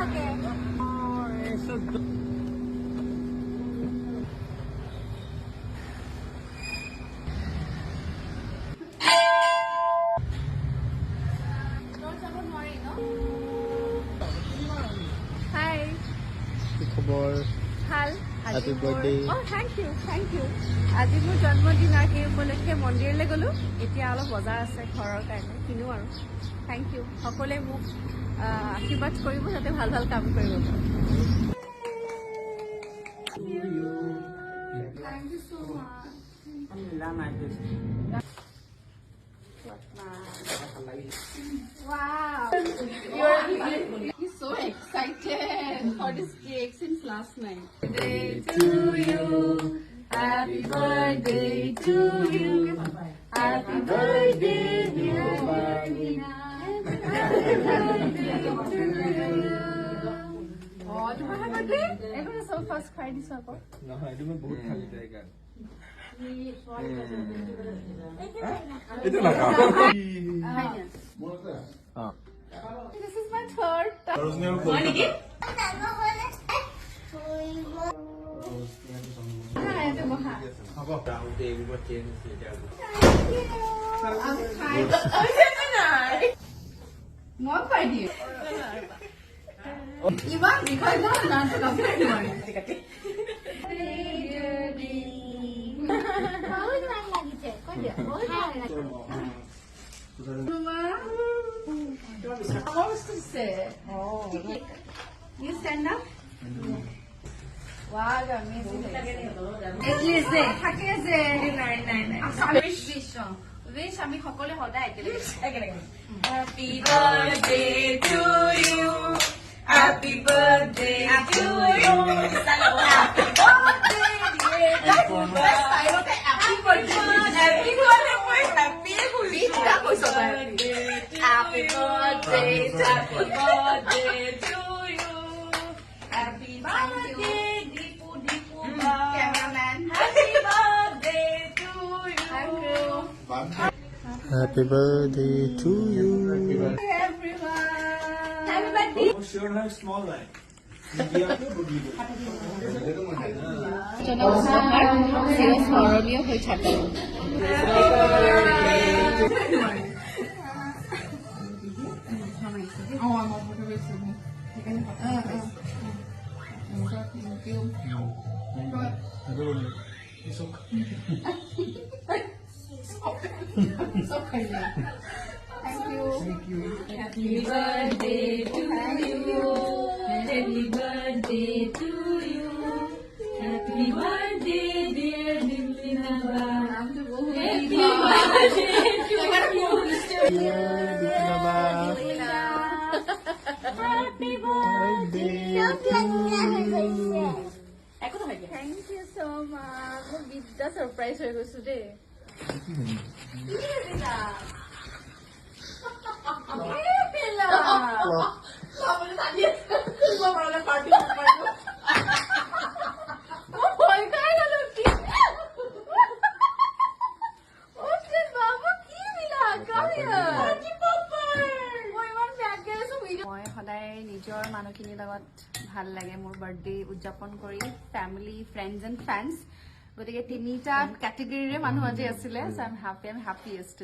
থাকে হাই কি খবৰ ভাল Happy birthday. থেংক ইউ আজি মোৰ জন্মদিন আৰু সেই উপলক্ষে মন্দিৰলৈ গ'লোঁ এতিয়া অলপ বজাৰ আছে ঘৰৰ কাৰণে কিনো আৰু থেংক ইউ সকলোৱে মোক আশীৰ্বাদ কৰিব যাতে ভাল ভাল কাম কৰিব পাৰোঁ Thank you so much. Wow. He's so excited for this cake since last night. Birthday to you. Happy birthday to you. Happy birthday, dear Marina. Happy birthday to you. Oh, tomorrow birthday? Everyone is so fast crying this up. No, I do not both খালি জায়গা এটা লাগা হ্যাঁ This is my third time. রোজনিও বলতে হ'ব তাহলে এইবাৰ change হৈছে মই পাই দিম ইমান বিষয় না নাচ কমপ্লিট নহয় বহুত ভাল লাগিছে কৈ দিয়া বহুত ভাল লাগিছে You stand up? Wow, amazing. At least Assamese wish আমি সকলে সদায় একেলগে Happy birthday to you. Happy birthday to you. Happy birthday dear. Happy birthday. Happy birthday. Happy birthday to you. Happy birthday, Deepu cameraman. Happy birthday to you. Happy birthday to you. Everyone. Happy birthday. Sure have small one. স্মৰণীয় হৈ থাকে Thank you. Happy birthday to you. Happy birthday to you. Happy birthday, dear Deeplina Deka. Happy birthday to you. Happy birthday. Thank you so much. মই বিদ্যা surprise হয়ে গেছো দে মই সদায় নিজৰ মানুহখিনিৰ লগত ভাল লাগে মোৰ বাৰ্থডে উদযাপন কৰি ফ্যামিলি ফ্ৰেণ্ডছ এণ্ড ফ্যান্স গতিকে তিনিটা কেটেগৰীৰে মানুহ আজি আছিলে সো আই এম হ্যাপিয়েষ্ট